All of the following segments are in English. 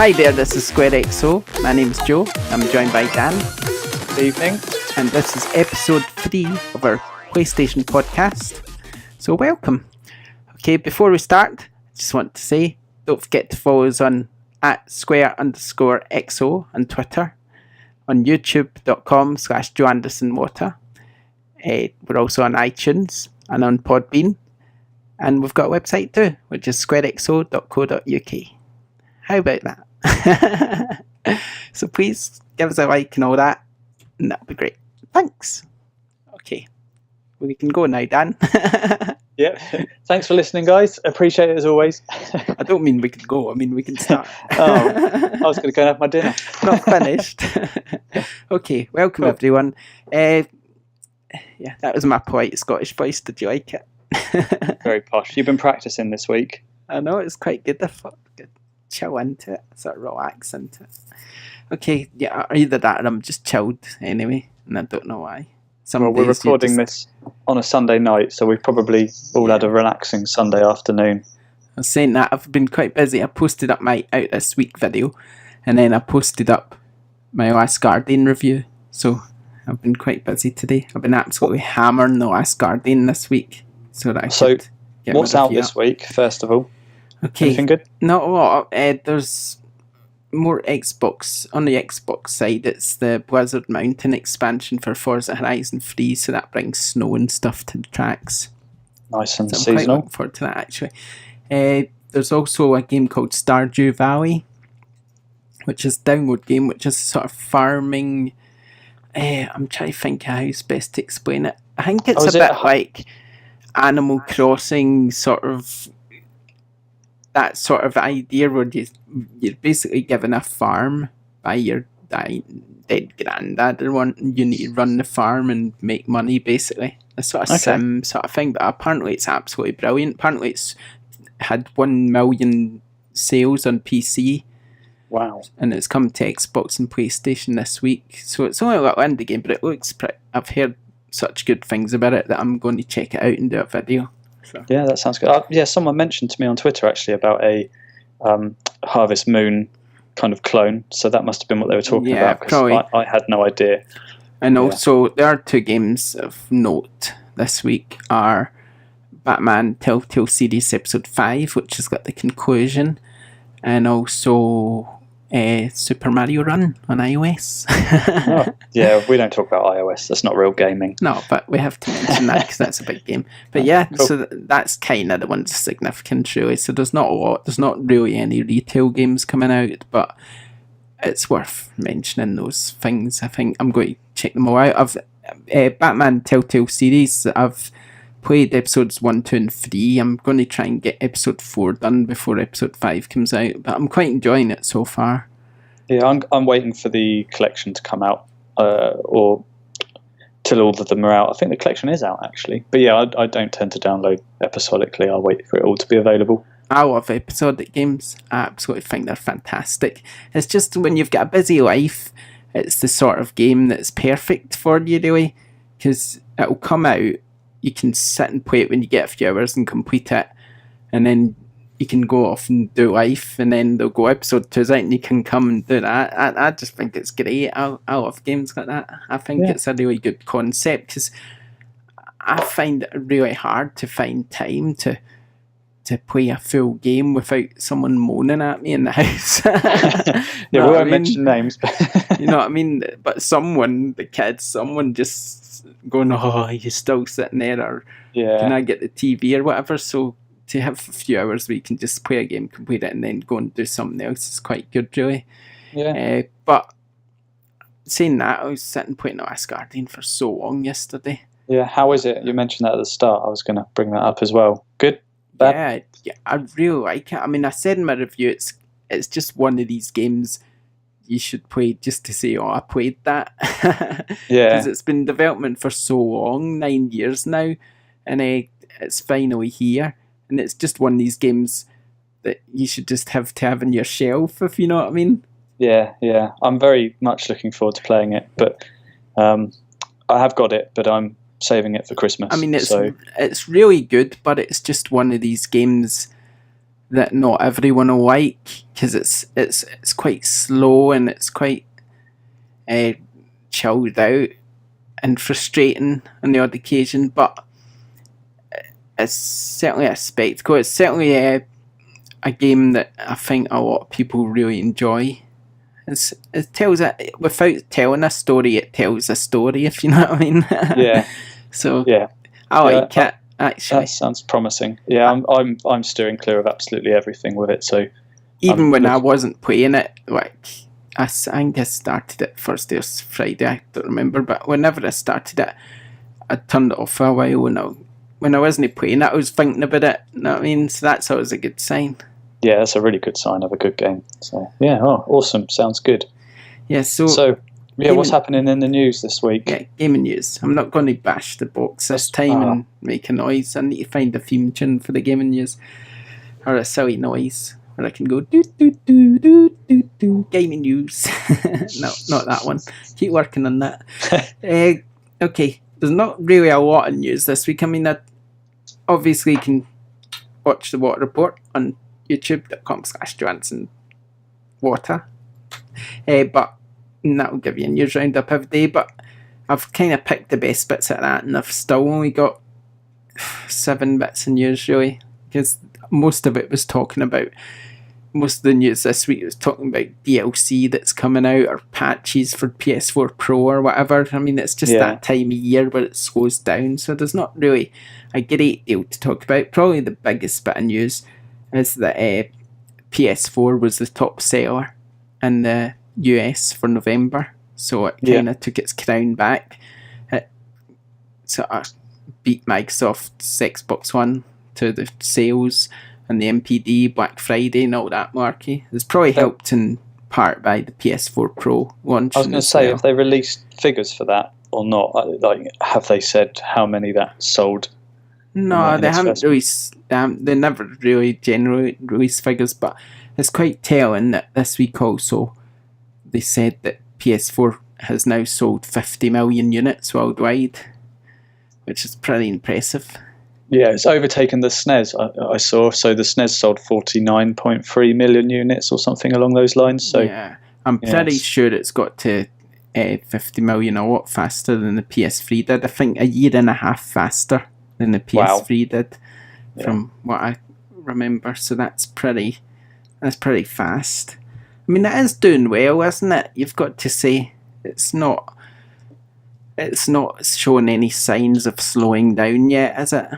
Hi there, this is SquareXO. My name's Joe. I'm joined by Dan. Good evening. And this is episode 3 of our PlayStation podcast. So welcome. Okay, before we start, I just want to say, don't forget to follow us on @Square_XO on Twitter, on youtube.com/JoeAndersonWater. We're also on iTunes and on Podbean. And we've got a website too, which is squarexo.co.uk. How about that? So please give us a like and all that, and that'll be great. Thanks. Okay, we can go now, Dan. Yeah, thanks for listening, guys. Appreciate it as always. I don't mean we can go, I mean we can start. I was going to go and have my dinner. Not finished. Okay, welcome everyone. Yeah, that was my polite Scottish voice. Did you like it? Very posh. You've been practicing this week. I know, it's quite good. I thought good. Chill into it, sort of relax into it. Okay, yeah, either that or I'm just chilled anyway, and I don't know why. Well, we're recording this on a Sunday night, so we've probably all had a relaxing Sunday afternoon. I was saying that I've been quite busy. I posted up my Out This Week video, and then I posted up my Last Guardian review, so I've been quite busy today. I've been absolutely hammering the Last Guardian this week. So what's out this week, first of all? Okay. Anything good? Not a lot. There's more Xbox. On the Xbox side, it's the Blizzard Mountain expansion for Forza Horizon 3, so that brings snow and stuff to the tracks. Nice and so I'm seasonal. quite looking forward to that, actually. There's also a game called Stardew Valley, which is a download game, which is sort of farming. I'm trying to think how it's best to explain it. I think it's a bit like Animal Crossing, sort of that sort of idea where you're basically given a farm by your dead granddad, or you need to run the farm and make money, basically. A sort of sim sort of thing, but apparently it's absolutely brilliant. Apparently it's had 1 million sales on PC. Wow. And it's come to Xbox and PlayStation this week. So it's only a little indie game, but it looks pretty. I've heard such good things about it that I'm going to check it out and do a video. So. Yeah, that sounds good. Someone mentioned to me on Twitter actually about a Harvest Moon kind of clone, so that must have been what they were talking about, because I had no idea. And also, there are 2 games of note this week are Batman Telltale Series Episode 5, which has got the conclusion, and also Super Mario Run on iOS. Yeah, we don't talk about iOS. That's not real gaming. No, but we have to mention that because that's a big game. But cool. So that's kind of the one's significant, really. So there's not a lot. There's not really any retail games coming out, but it's worth mentioning those things. I think I'm going to check them all out. I've Batman Telltale series. I've played episodes 1, 2, and 3. I'm going to try and get episode 4 done before episode 5 comes out, but I'm quite enjoying it so far. Yeah, I'm waiting for the collection to come out, or till all of them are out. I think the collection is out, actually. But yeah, I don't tend to download episodically. I'll wait for it all to be available. I love episodic games. I absolutely think they're fantastic. It's just when you've got a busy life, it's the sort of game that's perfect for you, really, because it'll come out. You can sit and play it when you get a few hours and complete it, and then you can go off and do life, and then they'll go episode 2's out and you can come and do that. I just think it's great. I love games like that. I think it's a really good concept, because I find it really hard to find time to play a full game without someone moaning at me in the house. We won't mention names. You know what I mean? But someone just going, oh, you're still sitting there, or can I get the TV or whatever? So to have a few hours where you can just play a game, complete it, and then go and do something else is quite good, really. Yeah. But saying that, I was sitting playing The Last Guardian for so long yesterday. Yeah, how is it? You mentioned that at the start. I was going to bring that up as well. Good? Bad? Yeah, I really like it. I mean, I said in my review, it's just one of these games you should play just to say, oh, I played that. Yeah. Because it's been in development for so long, 9 years now, and it's finally here. And it's just one of these games that you should just have to have on your shelf, if you know what I mean. Yeah. I'm very much looking forward to playing it, but I have got it, but I'm saving it for Christmas. I mean, it's really good, but it's just one of these games that not everyone will like, because it's quite slow and it's quite chilled out and frustrating on the odd occasion, but it's certainly a spectacle. It's certainly a game that I think a lot of people really enjoy. It tells it without telling a story. It tells a story, if you know what I mean. Yeah. So Yeah, I like it actually. that sounds promising. Yeah, I'm steering clear of absolutely everything with it. So Even when I wasn't playing it, like I think I started it Thursday or Friday. I don't remember, but whenever I started it, I turned it off for a while. When I wasn't playing it, I was thinking about it. You know what I mean? So that's always a good sign. yeah, that's a really good sign of a good game. So yeah, awesome, sounds good. Yeah. So yeah, what's happening in the news this week? yeah, gaming news. I'm not going to bash the box this time and make a noise. I need to find a theme tune for the gaming news, or a silly noise where I can go do do do do do do gaming news. No, not that one. Keep working on that. Okay, there's not really a lot of news this week. I mean, obviously you can watch the Water Report on youtube.com/JohansonWater. But that will give you a news roundup every day. But I've kind of picked the best bits at that, and I've still only got 7 bits of news really, because most of it was talking about. Most of the news this week was talking about DLC that's coming out or patches for PS4 Pro or whatever. I mean, it's just that time of year where it slows down, so there's not really a great deal to talk about. Probably the biggest bit of news is that PS4 was the top seller in the US for November, so it kind of took its crown back. It sort of beat Microsoft's Xbox One to the sales and the MPD, Black Friday and all that marquee. It's probably helped in part by the PS4 Pro launch. I was going to say, have they released figures for that or not? Like, have they said how many that sold? No, they haven't released. They never really generally release figures, but it's quite telling that this week also they said that PS4 has now sold 50 million units worldwide, which is pretty impressive. Yeah, it's overtaken the SNES, I saw. So the SNES sold 49.3 million units or something along those lines. So yeah, I'm pretty sure it's got to 50 million a lot faster than the PS3 did. I think a year and a half faster than the PS3 did, from what I remember. So that's pretty fast. I mean, it is doing well, isn't it? You've got to say it's not showing any signs of slowing down yet, is it?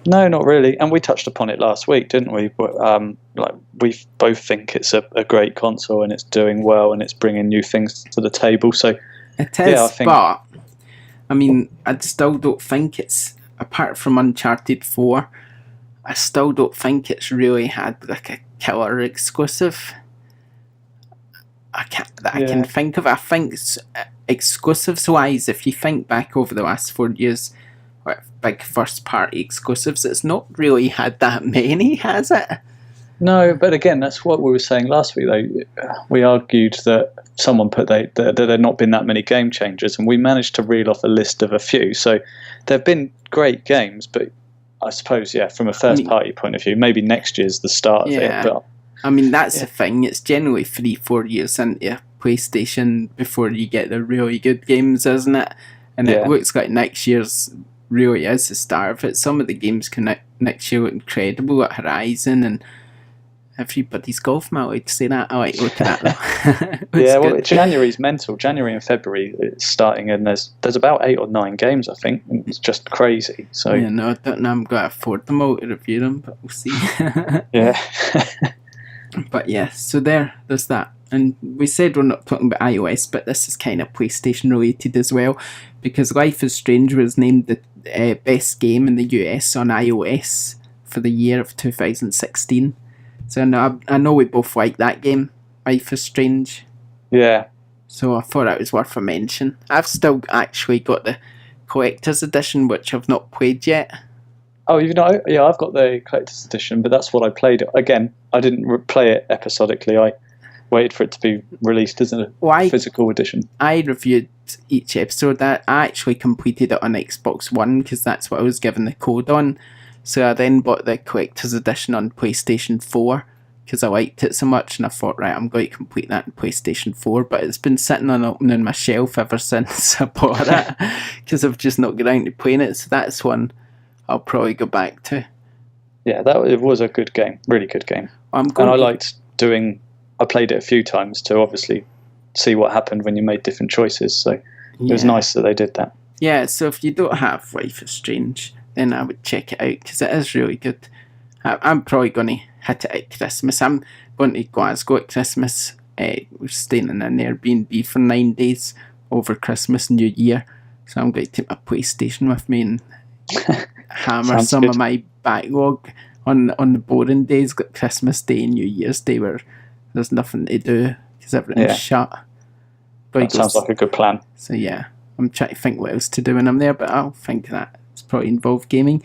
No, not really. And we touched upon it last week, didn't we? Like, we both think it's a great console and it's doing well and it's bringing new things to the table. So it is, I think, but I mean, I still don't think it's, apart from Uncharted 4, I still don't think it's really had like a killer exclusive. I can think of. I think exclusives wise, if you think back over the last 4 years, big first party exclusives, it's not really had that many, has it? No, but again, that's what we were saying last week though. We argued that someone put that there had not been that many game changers, and we managed to reel off a list of a few. So there have been great games, but I suppose from a first party point of view, maybe next year's the start of it. But I mean, that's the thing, it's generally 3-4 years into PlayStation before you get the really good games, isn't it? And it looks like next year's really is the start of it. Some of the games next year look incredible, at Horizon and everybody's golf mate to say that. I like looking at them. Well, January's mental. January and February it's starting, and there's about 8 or 9 games, I think. It's just crazy. So no, I don't know I'm going to afford them all to review them, but we'll see. But so there's that. And we said we're not talking about iOS, but this is kind of PlayStation related as well, because Life is Strange was named the best game in the US on iOS for the year of 2016. So I know we both like that game, Life is Strange. Yeah. So I thought it was worth a mention. I've still actually got the collector's edition, which I've not played yet. Oh, I've got the collector's edition, but that's what I played. Again, I didn't play it episodically. I waited for it to be released as a physical edition. I reviewed each episode. I actually completed it on Xbox One because that's what I was given the code on. So I then bought the collector's edition on PlayStation 4 because I liked it so much, and I thought, right, I'm going to complete that in PlayStation 4, but it's been sitting unopened on my shelf ever since I bought it because I've just not got around to playing it, so that's one I'll probably go back to. Yeah, it was a good game, really good game. And I liked I played it a few times to obviously see what happened when you made different choices, so it was nice that they did that. Yeah, so if you don't have Life is Strange, then I would check it out because it is really good. I'm probably going to hit it at Christmas. I'm going to Glasgow at Christmas. We're staying in an Airbnb for 9 days over Christmas and New Year. So I'm going to take my PlayStation with me and hammer some of my backlog on the boring days, like Christmas Day and New Year's Day, where there's nothing to do because everything's shut. That sounds like a good plan. So yeah, I'm trying to think what else to do when I'm there, but I'll think that it's probably involved gaming.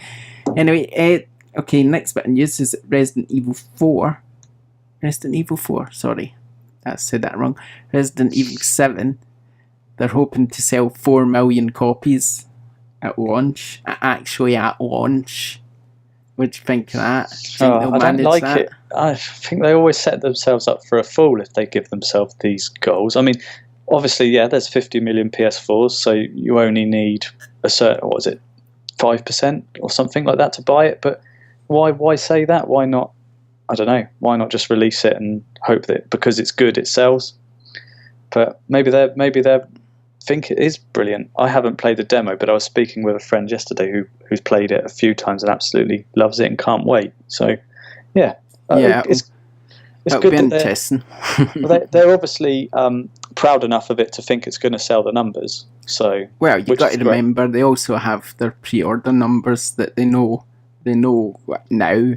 Anyway, okay, next bit of news is Resident Evil 4. Resident Evil 4, sorry. I said that wrong. Resident Evil 7. They're hoping to sell 4 million copies at launch. Actually, at launch. What do you think of that? I don't like it. I think they always set themselves up for a fool if they give themselves these goals. I mean, obviously, yeah, there's 50 million PS4s, so you only need a certain, 5% or something like that to buy it, but why say that? Why not? I don't know. Why not just release it and hope that because it's good, it sells? But maybe they think it is brilliant. I haven't played the demo, but I was speaking with a friend yesterday who's played it a few times and absolutely loves it and can't wait. So, yeah, it's good. Interesting. They're obviously proud enough of it to think it's going to sell the numbers. So, well, you got to remember they also have their pre-order numbers that they know now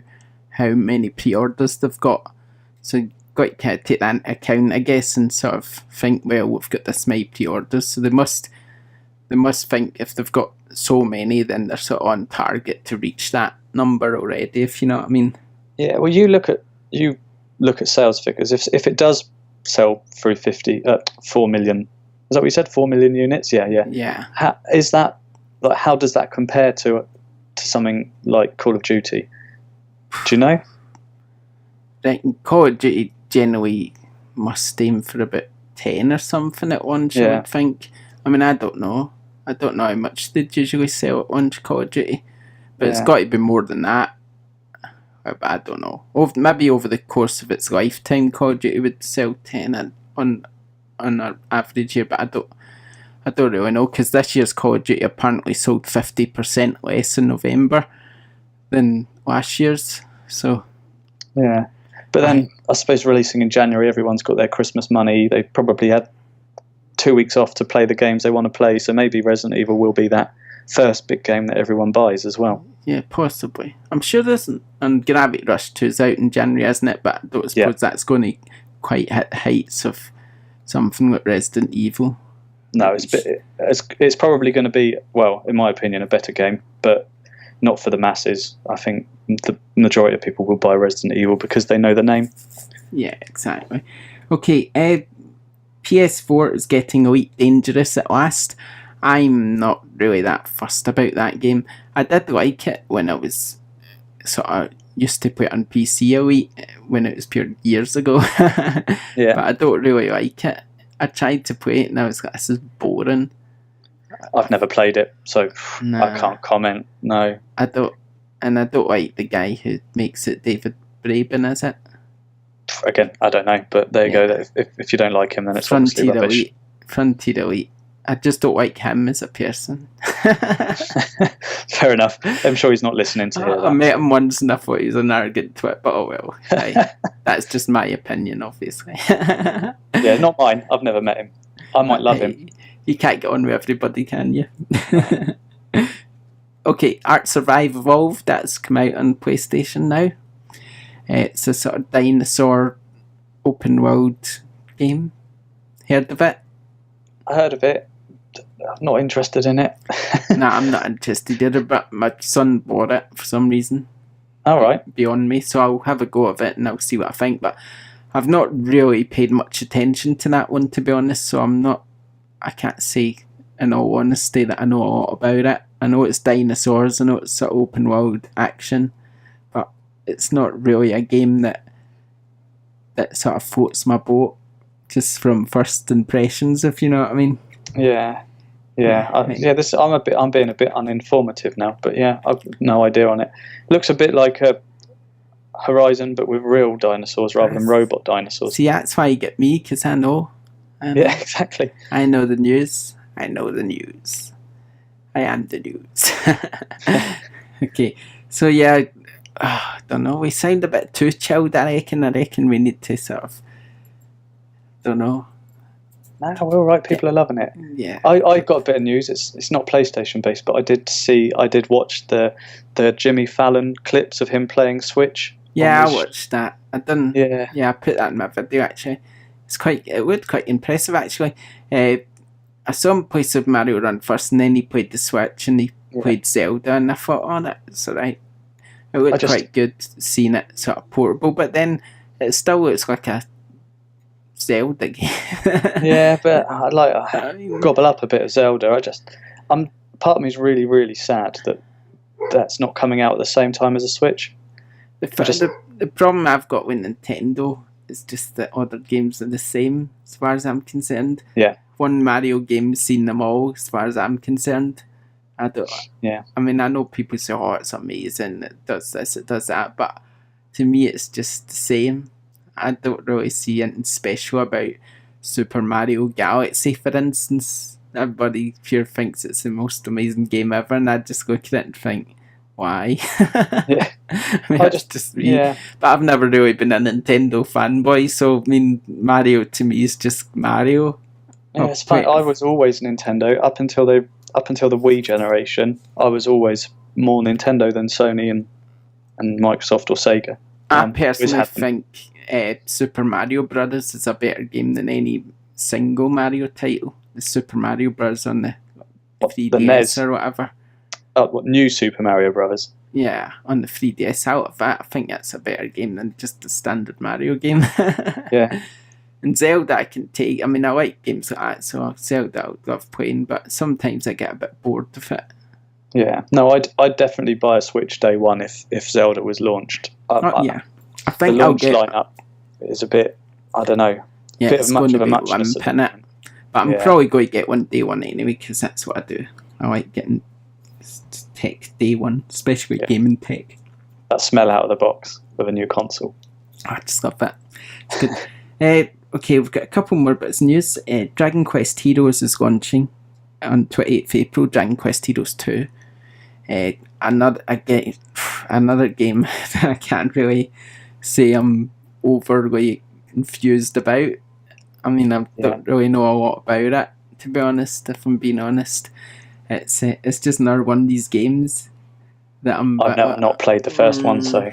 how many pre-orders they've got, so you've got to kind of take that into account, I guess, and sort of think, well, we've got this many pre-orders, so they must think if they've got so many, then they're sort of on target to reach that number already, if you know what I mean. Yeah, well, you look at sales figures. If it does sell through 4 million, is that what you said? 4 million units? Yeah. How does that compare to something like Call of Duty? Do you know? Call of Duty generally must aim for about 10 or something at launch, I would think. I mean, I don't know how much they'd usually sell at launch, Call of Duty, but it's got to be more than that. I don't know. Maybe over the course of its lifetime, Call of Duty would sell 10 on an average year, but I don't really know, because this year's Call of Duty apparently sold 50% less in November than last year's. So yeah, but then I suppose releasing in January, everyone's got their Christmas money. They probably had 2 weeks off to play the games they want to play, so maybe Resident Evil will be that first big game that everyone buys as well. Yeah, possibly. I'm sure there's and Gravity Rush 2 is out in January, isn't it? But I don't suppose that's going to quite hit the heights of something like Resident Evil. No, it's probably going to be, well, in my opinion, a better game, but not for the masses. I think the majority of people will buy Resident Evil because they know the name. Yeah, exactly. Okay, PS4 is getting Elite Dangerous at last. I'm not really that fussed about that game. I did like it when I was sort of used to play it on PC Elite, when it was pure years ago. Yeah. But I don't really like it. I tried to play it and I was like, this is boring. I've never played it, so I can't comment. No. I don't like the guy who makes it. David Braben, is it? Again, I don't know, but there you go. If you don't like him, then it's obviously rubbish. Frontier Elite. I just don't like him as a person. Fair enough. I'm sure he's not listening to hear that. I met him once and I thought he was an arrogant twit, but oh well. That's just my opinion, obviously. Yeah, not mine. I've never met him. I might love him. You can't get on with everybody, can you? Okay, Art Survive Evolved. That's come out on PlayStation now. It's a sort of dinosaur open world game. Heard of it? I heard of it. I'm not interested in it. Nah, I'm not interested either, but my son bought it for some reason. Alright. Beyond me, so I'll have a go of it and I'll see what I think, but I've not really paid much attention to that one, to be honest, so I can't say in all honesty, that I know a lot about it. I know it's dinosaurs, I know it's sort of open world action, but it's not really a game that sort of floats my boat just from first impressions, if you know what I mean. Yeah. I'm being a bit uninformative now, but yeah, I've no idea on it. Looks a bit like a Horizon, but with real dinosaurs rather than robot dinosaurs. See, that's why you get me, because I know. Yeah, exactly. I know the news. I know the news. I am the news. Okay, so yeah, I don't know. We sound a bit too chilled, I reckon. I reckon we need to sort of, don't know. No, we're all right. People are loving it. Yeah. I got a bit of news. It's not PlayStation based, but I did watch the Jimmy Fallon clips of him playing Switch. Yeah, I watched that. I didn't. Yeah. Yeah, I put that in my video actually. It looked quite impressive actually. I saw him play Super Mario Run first, and then he played the Switch and he played Zelda, and I thought, oh, that's alright. It looked quite good seeing it sort of portable, but then it still looks like a Zelda game. Yeah, but I gobble up a bit of Zelda. Part of me is really, really sad that that's not coming out at the same time as a Switch. The problem I've got with Nintendo is just that other games are the same as far as I'm concerned. Yeah. One Mario game's seen them all as far as I'm concerned. I mean, I know people say, oh, it's amazing, it does this, it does that, but to me it's just the same. I don't really see anything special about Super Mario Galaxy, for instance. Everybody here thinks it's the most amazing game ever, and I just look at it and think, why? Yeah. I mean, just me. Yeah. But I've never really been a Nintendo fanboy, so I mean, Mario to me is just Mario. Yeah, it's fun. I was always Nintendo up until the Wii generation. I was always more Nintendo than Sony and Microsoft or Sega. I personally think Super Mario Brothers is a better game than any single Mario title. The Super Mario Bros. On the 3DS the NES or whatever. New Super Mario Brothers? Yeah, on the 3DS. Out of that, I think that's a better game than just the standard Mario game. Yeah. And Zelda I can take. I mean, I like games like that, so Zelda I would love playing, but sometimes I get a bit bored of it. Yeah. No, I'd definitely buy a Switch day one if Zelda was launched. Yeah. I think the launch lineup is a bit, I don't know, yeah, bit of much of a muchness. But I'm probably going to get one day one anyway, because that's what I do. I like getting tech day one, especially gaming tech. That smell out of the box with a new console. I just love that. It's good. Okay, we've got a couple more bits of news. Dragon Quest Heroes is launching on 28th April. Dragon Quest Heroes 2. Another game that I can't really say I'm overly confused about. I mean, I don't really know a lot about it, to be honest, if I'm being honest. It's just another one of these games that I've not played the first one, so...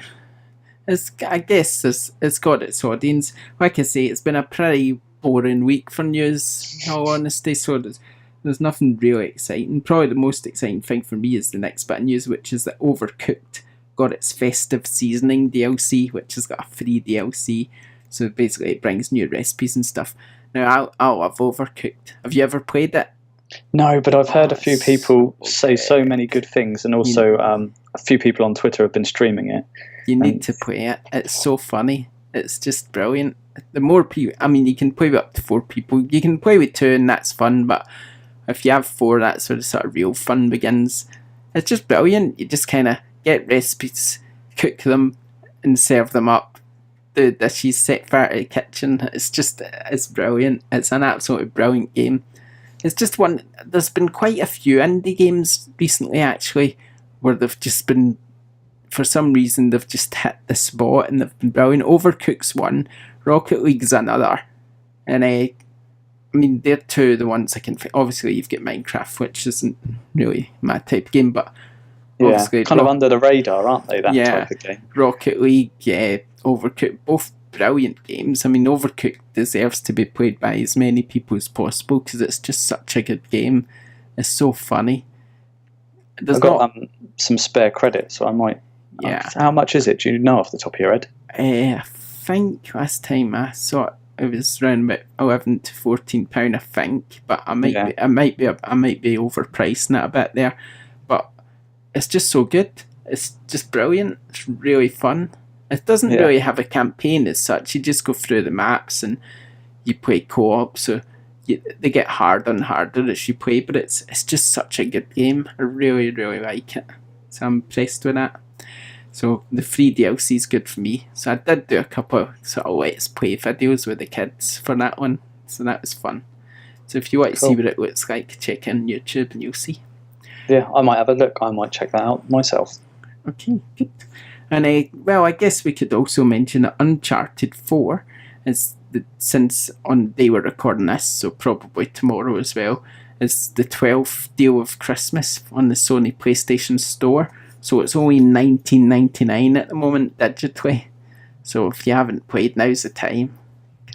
I guess it's got its audience. Like I say, it's been a pretty boring week for news, in all honesty, so there's nothing really exciting. Probably the most exciting thing for me is the next bit of news, which is that Overcooked got its Festive Seasoning DLC, which has got a free DLC. So basically it brings new recipes and stuff. Now, I love Overcooked. Have you ever played it? No, but I've heard a few people say so many good things, and also a few people on Twitter have been streaming it. You need to play it. It's so funny. It's just brilliant. The more people, I mean, you can play with up to 4 people. You can play with 2 and that's fun, but if you have 4, that's where the sort of real fun begins. It's just brilliant. You just kind of get recipes, cook them, and serve them up. The dishes set fire in the kitchen. It's brilliant. It's an absolutely brilliant game. It's just one. There's been quite a few indie games recently, actually, where they've just been, for some reason, they've just hit the spot and they've been brilliant. Overcooked's one, Rocket League's another, and I mean, they're 2 of the ones I can think. Obviously, you've got Minecraft, which isn't really my type of game, but obviously, kind of under the radar, aren't they? That type of game. Rocket League, Overcooked, both brilliant games. I mean, Overcooked deserves to be played by as many people as possible because it's just such a good game. It's so funny. I've got some spare credit, so I might. Yeah. How much is it? Do you know off the top of your head? I think last time I saw it was around about £11 to £14, I think. But I might Yeah. be overpricing it a bit there. But it's just so good. It's just brilliant. It's really fun. It doesn't Yeah. really have a campaign as such. You just go through the maps and you play co-op. So they get harder and harder as you play. But it's just such a good game. I really, really like it. So I'm impressed with that. So the free DLC is good for me. So I did do a couple of sort of let's play videos with the kids for that one. So that was fun. So if you want to see what it looks like, check in YouTube and you'll see. Yeah, I might have a look. I might check that out myself. Okay, good. And well, I guess we could also mention that Uncharted 4 is since they were recording this, so probably tomorrow as well, is the 12th deal of Christmas on the Sony PlayStation Store. So it's only $19.99 at the moment digitally. So if you haven't played, now's the time.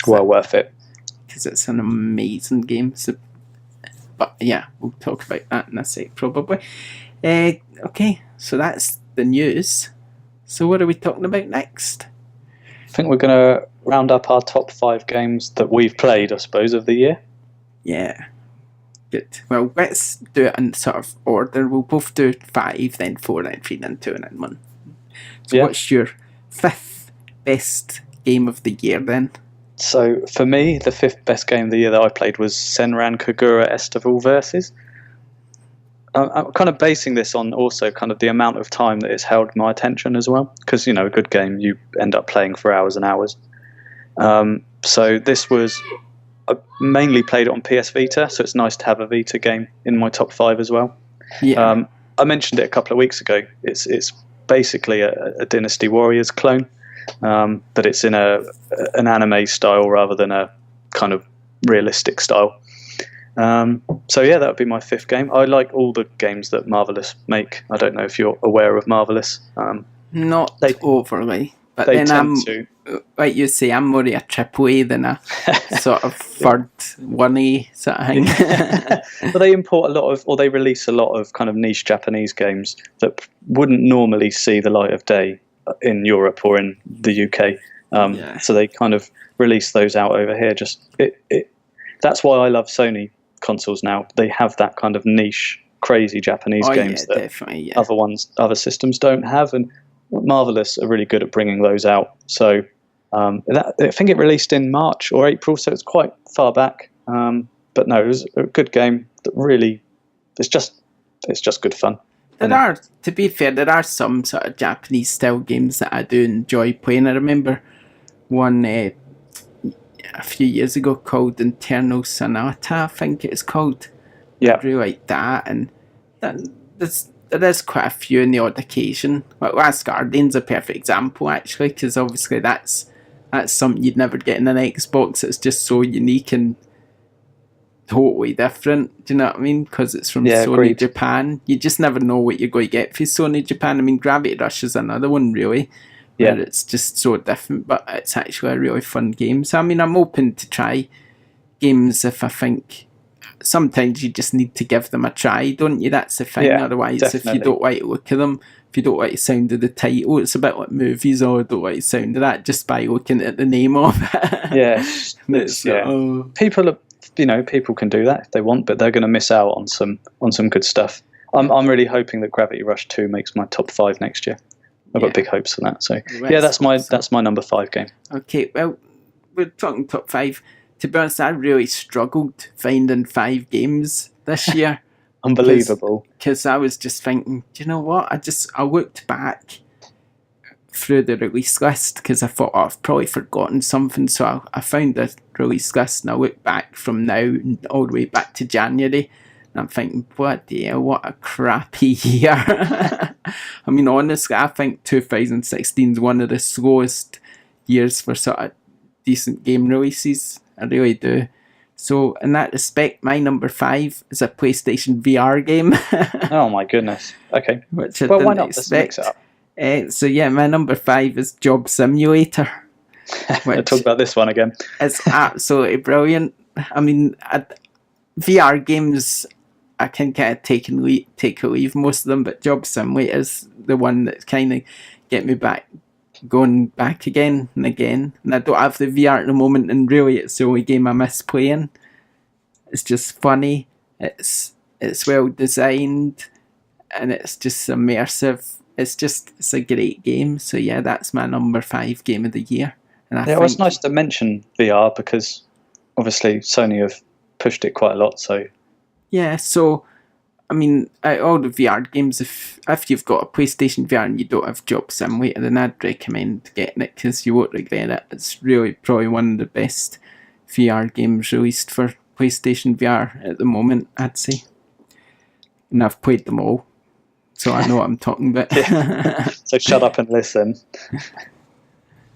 Well worth it. Because it's an amazing game. So, but yeah, we'll talk about that in a sec probably. Okay, so that's the news. So what are we talking about next? I think we're going to round up our top 5 games that we've played, I suppose, of the year. Yeah. Good. Well, let's do it in sort of order. We'll both do 5, then 4, then 3, then 2, and then 1. So what's your 5th best game of the year then? So for me, the 5th best game of the year that I played was Senran Kagura Estival Versus. I'm kind of basing this on also kind of the amount of time that it's held my attention as well. Because, a good game, you end up playing for hours and hours. So this was... I mainly played it on PS Vita, so it's nice to have a Vita game in my top 5 as well. Yeah. I mentioned it a couple of weeks ago. It's basically a Dynasty Warriors clone, but it's in an anime style rather than a kind of realistic style. So yeah, that would be my 5th game. I like all the games that Marvelous make. I don't know if you're aware of Marvelous. Not overly, but they then tend to. Like you say, I'm more a AAA than a sort of third 1A sort of thing. Well, they import a lot of, or they release a lot of kind of niche Japanese games that wouldn't normally see the light of day in Europe or in the UK. So they kind of release those out over here. That's why I love Sony consoles now. They have that kind of niche, crazy Japanese games that other systems don't have, and Marvelous are really good at bringing those out. So I think it released in March or April, so it's quite far back. But no, it was a good game. That really, it's just good fun. To be fair, there are some sort of Japanese style games that I do enjoy playing. I remember one a few years ago called Internal Sonata, I think it's called. Yeah, I really like that, and there's quite a few in the odd occasion. Like Last Guardian's a perfect example, actually, because obviously that's something you'd never get in an Xbox. It's just so unique and totally different. Do you know what I mean? Because it's from Sony agreed. Japan. You just never know what you're going to get from Sony Japan. I mean, Gravity Rush is another one, really. Where it's just so different, but it's actually a really fun game. So, I mean, I'm open to try games if I think... Sometimes you just need to give them a try, don't you? That's the thing. Otherwise, definitely. If you don't like to look at them, if you don't like the sound of the title, it's a bit like movies, or don't like the sound of that just by looking at the name of it. People can do that if they want, but they're going to miss out on some good stuff. I'm really hoping that Gravity Rush 2 makes my top 5 next year. I've got big hopes for that. So that's my number 5 game. Okay, well, we're talking top 5. To be honest, I really struggled finding 5 games this year. Unbelievable. Because I was just thinking, do you know what? I looked back through the release list because I thought, I've probably forgotten something. So I found the release list and I looked back from now all the way back to January. And I'm thinking, what the hell, what a crappy year. I mean, honestly, I think 2016 is one of the slowest years for sort of decent game releases. I really do. So, in that respect, my number 5 is a PlayStation VR game. Oh my goodness. Okay. Which I didn't why not? expect. Let's mix it up. So, yeah, my number 5 is Job Simulator. I'll talk about this one again. It's absolutely brilliant. I mean, VR games, I can kind of take or leave most of them, but Job Simulator is the one that's kind of get me back going back again and again. And I don't have the VR at the moment, and really it's the only game I miss playing. It's just funny. It's well designed, and it's just immersive. It's a great game. So yeah, that's my number 5 game of the year. And I think, it's nice to mention VR because obviously Sony have pushed it quite a lot. So yeah, so I mean, all the VR games, if you've got a PlayStation VR and you don't have Job Simulator, then I'd recommend getting it because you won't regret it. It's really probably one of the best VR games released for PlayStation VR at the moment, I'd say. And I've played them all, so I know what I'm talking about. So shut up and listen.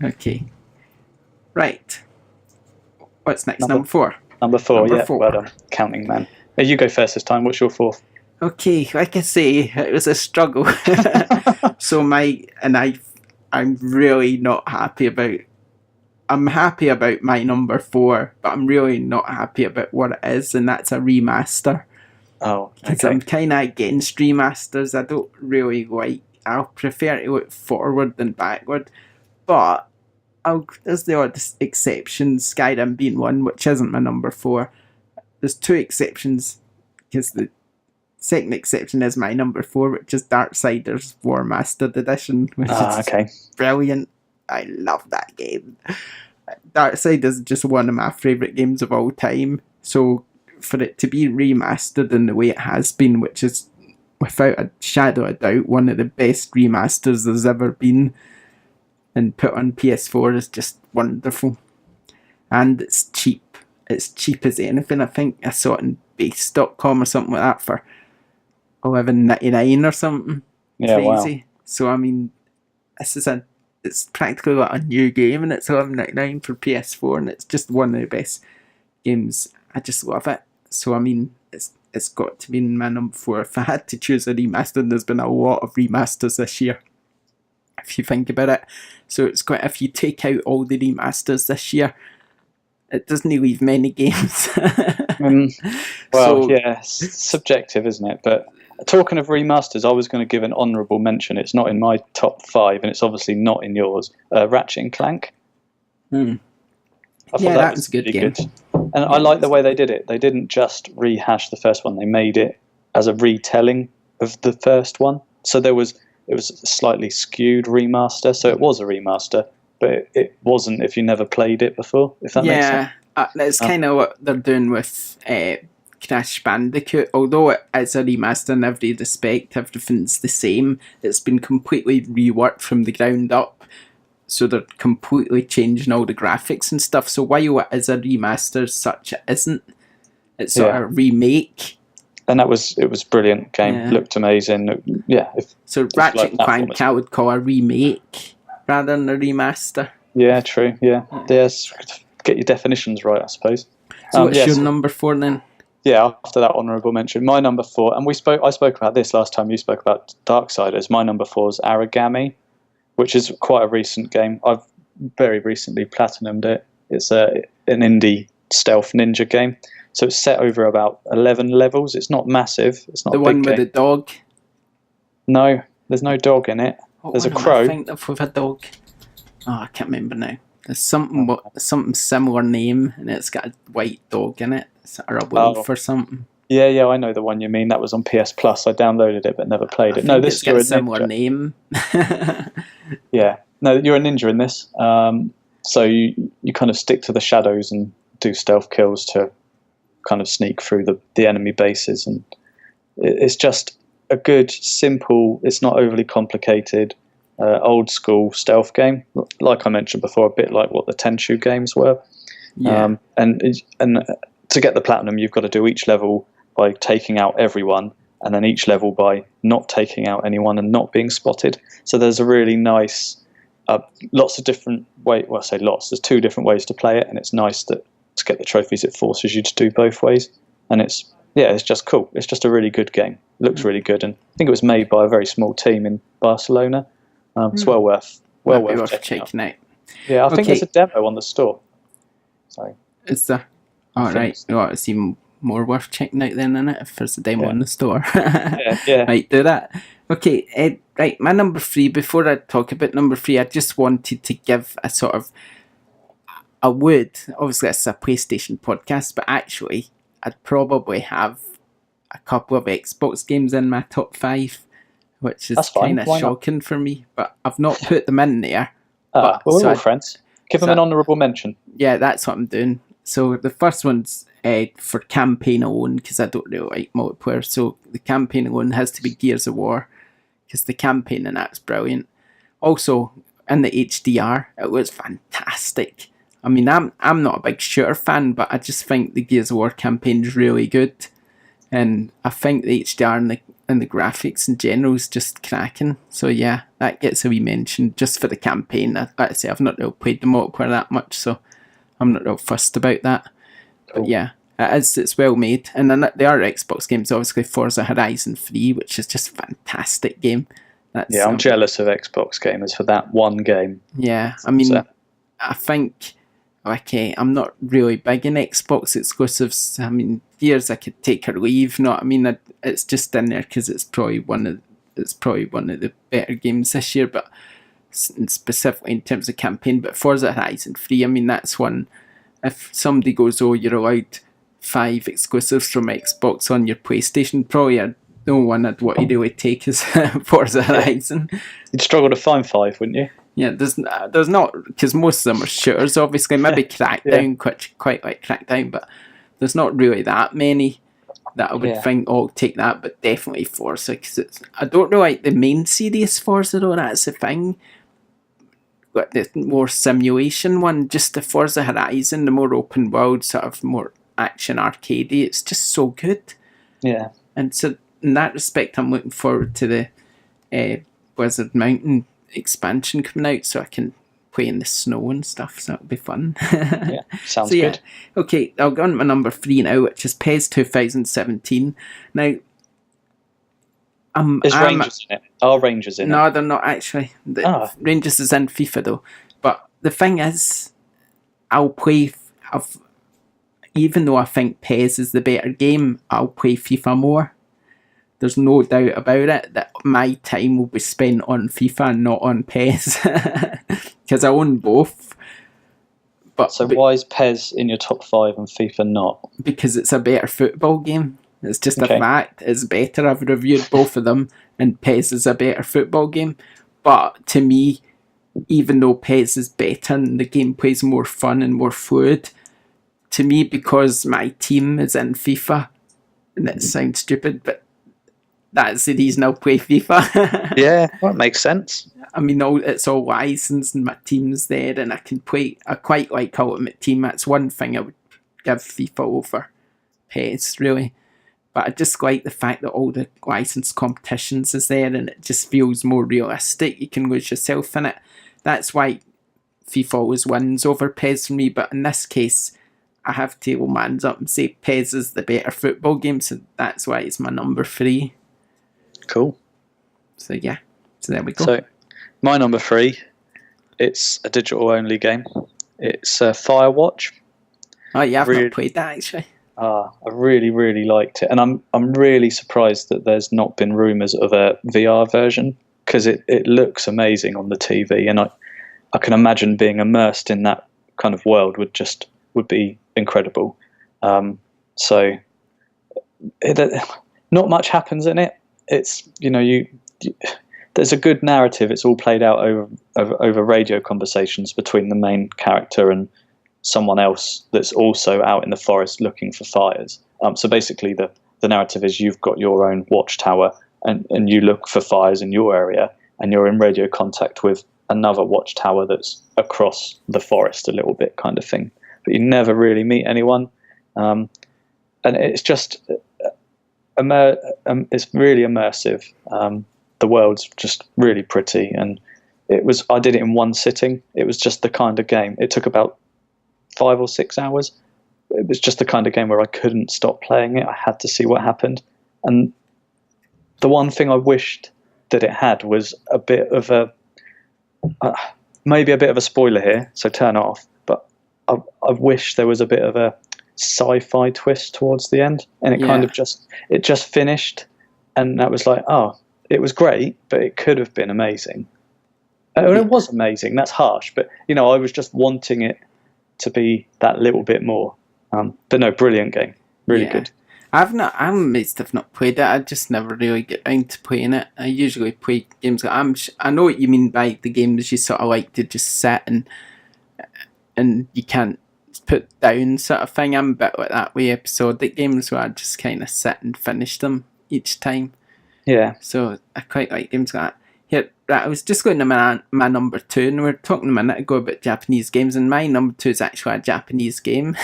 Okay. Right. What's next? Number 4. Number 4, yeah. Well done. Counting man. You go first this time. What's your 4th? Okay, like I say, it was a struggle. So I'm really not happy about. I'm happy about my number 4, but I'm really not happy about what it is, and that's a remaster. Oh, because I'm kind of against remasters. I don't really like. I'll prefer to look forward than backward, but there's the odd exceptions. Skyrim being one, which isn't my number 4. There's 2 exceptions, because the second exception is my number 4, which is Darksiders War Mastered Edition, which is brilliant. I love that game. Darksiders is just one of my favourite games of all time. So for it to be remastered in the way it has been, which is without a shadow of doubt one of the best remasters there's ever been, and put on PS4 is just wonderful. And it's cheap. It's cheap as anything. I think I saw it in base.com or something like that for $11.99 or something. Yeah, crazy. wow. So I mean, it's practically like a new game, and it's $11.99 for PS4, and it's just one of the best games. I just love it. So I mean, it's got to be in my number 4. If I had to choose a remaster, and there's been a lot of remasters this year, if you think about it. So if you take out all the remasters this year, it doesn't leave many games. It's subjective, isn't it? But talking of remasters, I was going to give an honourable mention. It's not in my top 5, and it's obviously not in yours. Ratchet and Clank. Yeah, that was a good game. And I like the way they did it. They didn't just rehash the first one. They made it as a retelling of the first one. So it was a slightly skewed remaster. So it was a remaster, but it wasn't if you never played it before, if that makes sense. That's kind of what they're doing with Crash Bandicoot. Although it is a remaster in every respect, everything's the same. It's been completely reworked from the ground up. So they're completely changing all the graphics and stuff. So while it is a remaster, such it isn't. It's sort of a remake. And it was brilliant game. Yeah. Looked amazing. Yeah. So Ratchet and Clank I would call a remake rather than a remaster. Yeah, true. Yeah. Yes. Get your definitions right, I suppose. So what's your number 4 then? Yeah, after that honourable mention, my number 4, and I spoke about this last time you spoke about Darksiders. My number 4 is Aragami, which is quite a recent game. I've very recently platinumed it. It's an indie stealth ninja game. So it's set over about 11 levels. It's not massive. It's not the one with the dog? No, there's no dog in it. There's a crow. I think with a dog. Oh, I can't remember now. There's something similar name, and it's got a white dog in it. Or a wolf or something. Yeah, I know the one you mean. That was on PS Plus. I downloaded it but never played it. No, this is a similar name. Yeah, no, you're a ninja in this. So you kind of stick to the shadows and do stealth kills to kind of sneak through the enemy bases, and it's just a good, simple. It's not overly complicated, old school stealth game. Like I mentioned before, a bit like what the Tenchu games were. Yeah. And to get the platinum, you've got to do each level by taking out everyone, and then each level by not taking out anyone and not being spotted. So there's a really nice, lots of different ways. Well, I say lots. There's 2 different ways to play it, and it's nice that to get the trophies, it forces you to do both ways. And it's just cool. It's just a really good game. It looks really good, and I think it was made by a very small team in Barcelona. It's well worth checking out. Yeah, I think there's a demo on the store. So is there? All right. Well, it's even more worth checking out then, isn't it? If there's a demo in the store. Yeah. Right, do that. Okay, right, my number 3, before I talk about number 3, I just wanted to give a sort of, obviously it's a PlayStation podcast, but actually I'd probably have a couple of Xbox games in my top 5, which is kind of shocking for me, but I've not put them in there. Well, we're all friends. Give them an honourable mention. Yeah, that's what I'm doing. So the first one's for campaign alone, because I don't really like multiplayer, so the campaign alone has to be Gears of War, because the campaign in that's brilliant. Also, in the HDR, it was fantastic. I mean, I'm not a big shooter fan, but I just think the Gears of War campaign is really good, and I think the HDR and the graphics in general is just cracking. So yeah, that gets a wee mention just for the campaign. Like I say, I've not really played the multiplayer that much, so I'm not real fussed about that. Cool. But yeah, it's well made. And then the other Xbox games, obviously Forza Horizon 3, which is just a fantastic game. I'm jealous of Xbox gamers for that one game. Yeah, I mean, I think, I'm not really big in Xbox exclusives. I mean, Gears I could take or leave. No, I mean, it's just in there because it's probably one of the better games this year, but specifically in terms of campaign. But Forza Horizon 3, I mean, that's one. If somebody goes, oh, you're allowed 5 exclusives from Xbox on your PlayStation, probably the only one I'd want to really take is Forza Horizon. You'd struggle to find 5, wouldn't you? Yeah, there's not, because most of them are shooters, obviously. Maybe Crackdown, quite like Crackdown, but there's not really that many that I would think, oh, take that, but definitely Forza, because I don't really like the main series Forza, though, that's the thing. But the more simulation one, just the Forza Horizon, the more open world, sort of more action arcadey, it's just so good. Yeah. And so, in that respect, I'm looking forward to the Blizzard Mountain expansion coming out, so I can play in the snow and stuff, so that'll be fun. Yeah, sounds good. Okay, I'll go on to my number 3 now, which is PES 2017. Now, is Rangers in it? Are Rangers in it? No, they're not actually. Rangers is in FIFA though. But the thing is, I'll play. Even though I think PES is the better game, I'll play FIFA more. There's no doubt about it that my time will be spent on FIFA and not on PES, because I own both. But why is PES in your top 5 and FIFA not? Because it's a better football game. It's just a fact. It's better. I've reviewed both of them, and PES is a better football game. But to me, even though PES is better and the gameplay is more fun and more fluid, to me, because my team is in FIFA, and it sounds stupid, but that's the reason I'll play FIFA. Yeah, that makes sense. I mean, it's all licensed and my team's there, and I can play. I quite like Ultimate Team. That's one thing I would give FIFA over PES, really. But I just like the fact that all the licensed competitions is there, and it just feels more realistic. You can lose yourself in it. That's why FIFA always wins over PES for me. But in this case, I have to hold my hands up and say PES is the better football game, so that's why it's my number 3. Cool. So yeah, so there we go. So my number 3, it's a digital only game. It's Firewatch. Oh yeah, I've not played that actually. I really, really liked it, and I'm really surprised that there's not been rumours of a VR version, because it looks amazing on the TV, and I can imagine being immersed in that kind of world would be incredible. So not much happens in it. It's there's a good narrative. It's all played out over radio conversations between the main character and someone else that's also out in the forest looking for fires. So basically the narrative is you've got your own watchtower and you look for fires in your area, and you're in radio contact with another watchtower that's across the forest a little bit, kind of thing. But you never really meet anyone. And it's just it's really immersive. The world's just really pretty, and I did it in one sitting. It was just the kind of game. It took about 5 or 6 hours. It was just the kind of game where I couldn't stop playing it. I had to see what happened. And the one thing I wished that it had was a bit of maybe a bit of a spoiler here, so turn it off. But I wish there was a bit of a sci-fi twist towards the end, and it kind of just finished, and that was like, oh, it was great, but it could have been amazing. It was amazing. That's harsh, but I was just wanting it to be that little bit more. But no, brilliant game, really good. I'm amazed I've not played it. I just never really get around to playing it. I usually play games. I know what you mean by the games you sort of like to just sit and you can't put down sort of thing. I'm a bit like that with episodic games where I just kind of sit and finish them each time. Yeah. So I quite like games like that. Yeah, right, I was just going to my number 2, and we were talking a minute ago about Japanese games, and my number 2 is actually a Japanese game.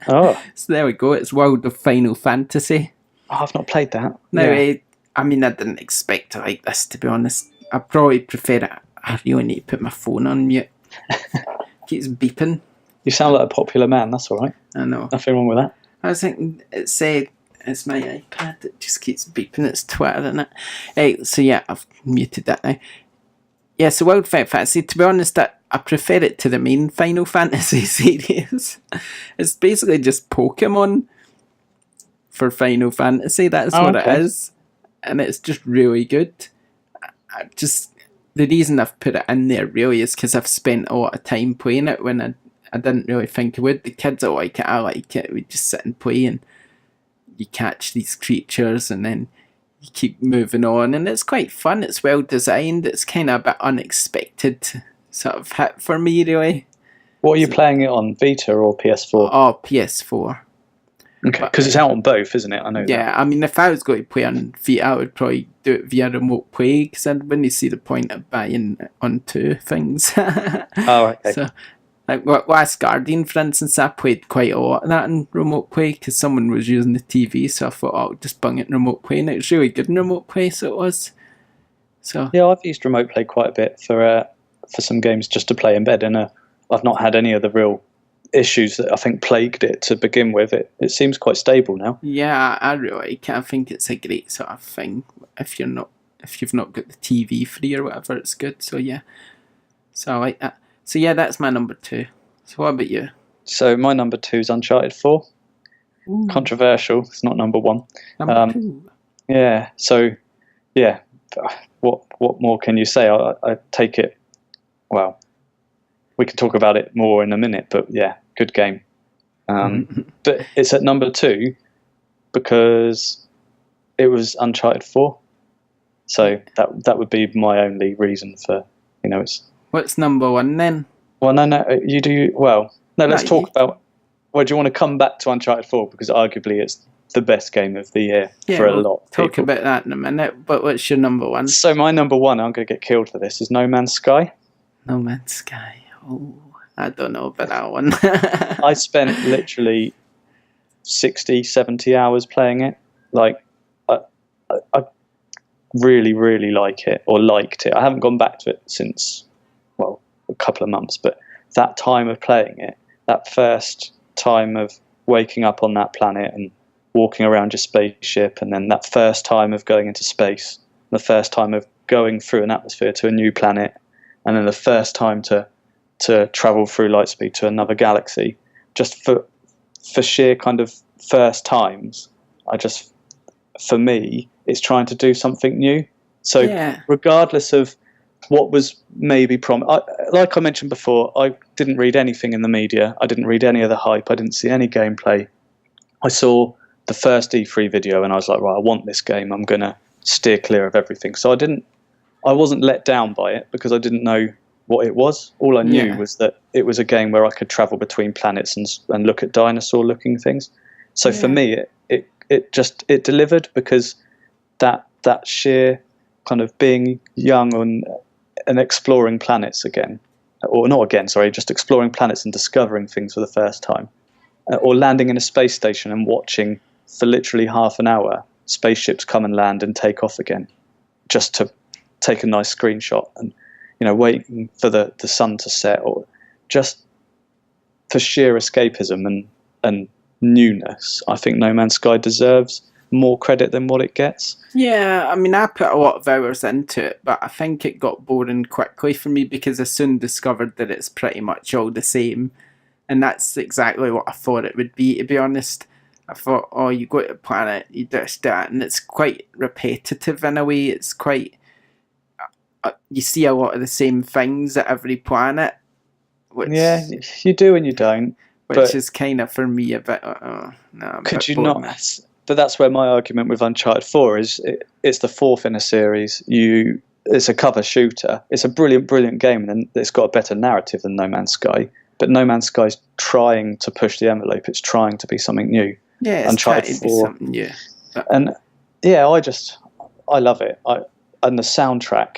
Oh. So there we go. It's World of Final Fantasy. Oh, I've not played that. No, I mean, I didn't expect to like this, to be honest. I probably prefer it. I really need to put my phone on mute. Keeps beeping. You sound like a popular man, that's all right. I know. Nothing wrong with that. I was thinking, it's my iPad. It just keeps beeping. It's Twitter, isn't it? Hey, so yeah, I've muted that now. Yeah, so World of Final Fantasy, to be honest, I prefer it to the main Final Fantasy series. It's basically just Pokemon for Final Fantasy. That's what it is. And it's just really good. The reason I've put it in there really is because I've spent a lot of time playing it when I didn't really think I would. The kids all like it, I like it. We just sit and play and you catch these creatures and then you keep moving on, and it's quite fun. It's well designed. It's kind of a bit unexpected sort of hit for me, really. What are you playing it on, Vita or PS4? Oh, PS4. Okay, because it's out on both, isn't it? I know. Yeah, that. I mean, if I was going to play on Vita, I would probably do it via remote play, because I wouldn't see the point of buying on 2 things. Oh, okay. So, like Last Guardian, for instance, I played quite a lot of that in remote play because someone was using the TV, so I thought, I'll just bung it in remote play, and it was really good in remote play, so it was. So yeah, I've used remote play quite a bit for some games just to play in bed, and I've not had any of the real issues that I think plagued it to begin with. It seems quite stable now. Yeah, I really like it. I think it's a great sort of thing. If you've not got the TV free or whatever, it's good. So yeah, so I like that. So yeah, that's my number 2. So what about you? So my number 2 is Uncharted 4. Ooh. Controversial. It's not number 1. Number 2. Yeah. So yeah, what more can you say? I take it. Well, we can talk about it more in a minute, but yeah, good game. But it's at number 2 because it was Uncharted 4. So that would be my only reason for it's. What's number 1 then? Well, no, you do well. No, let's talk about. Well, do you want to come back to Uncharted 4 because arguably it's the best game of the year for a lot of talk people. About that in a minute. But what's your number 1? So my number 1, I'm going to get killed for this, is No Man's Sky. No Man's Sky. Oh, I don't know about that one. I spent literally 60, 70 hours playing it. Like, I really, really like it, or liked it. I haven't gone back to it since, well, a couple of months, but that time of playing it, that first time of waking up on that planet and walking around your spaceship, and then that first time of going into space, the first time of going through an atmosphere to a new planet, and then the first time to travel through light speed to another galaxy, just for sheer kind of first times, for me, it's trying to do something new. So regardless of what was maybe like I mentioned before, I didn't read anything in the media. I didn't read any of the hype. I didn't see any gameplay. I saw the first E3 video and I was like, right, I want this game. I'm going to steer clear of everything. So I wasn't let down by it because I didn't know what it was. All I knew was that it was a game where I could travel between planets and look at dinosaur-looking things. So for me, it delivered because that sheer kind of being young and exploring planets again, or not again, sorry, just exploring planets and discovering things for the first time, or landing in a space station and watching for literally half an hour spaceships come and land and take off again, just to take a nice screenshot and waiting for the sun to set, or just for sheer escapism and newness. I think No Man's Sky deserves more credit than what it gets. Yeah, I mean, I put a lot of hours into it, but I think it got boring quickly for me because I soon discovered that it's pretty much all the same, and that's exactly what I thought it would be, to be honest. I thought, oh, you go to the planet, you do that, and it's quite repetitive in a way. It's quite you see a lot of the same things at every planet, which you do and you don't. Which is kind of, for me, a bit. No, could you not? But that's where my argument with Uncharted 4 is. It's the fourth in a series. It's a cover shooter. It's a brilliant game, and it's got a better narrative than No Man's Sky. But No Man's Sky's trying to push the envelope. It's trying to be something new. Yeah, it's trying to be something new. And yeah, I love it. And the soundtrack.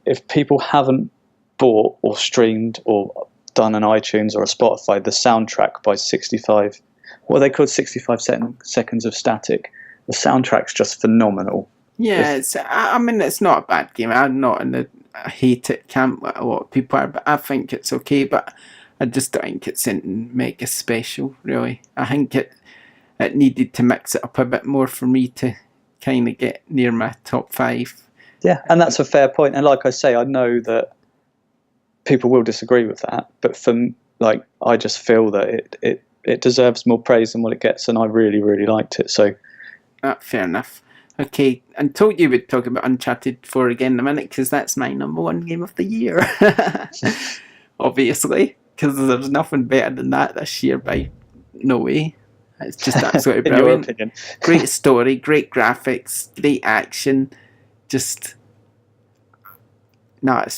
If people haven't bought or streamed or done an iTunes or a Spotify, the soundtrack by 65, what they called 65 seconds of static. The soundtrack's just phenomenal. Yeah, it's not a bad game. I'm not in the I hate it camp like a lot of people are, but I think it's okay. But I just don't think it's anything mega special, really. I think it needed to mix it up a bit more for me to kind of get near my top 5. Yeah, and that's a fair point. And like I say, I know that people will disagree with that, but I just feel that it deserves more praise than what it gets, and I really, really liked it. So, fair enough. Okay, I told you we'd talk about Uncharted 4 again in a minute, because that's my number 1 game of the year. Obviously, because there's nothing better than that this year by no way. It's just absolutely brilliant. In your opinion. Great story, great graphics, great action. It's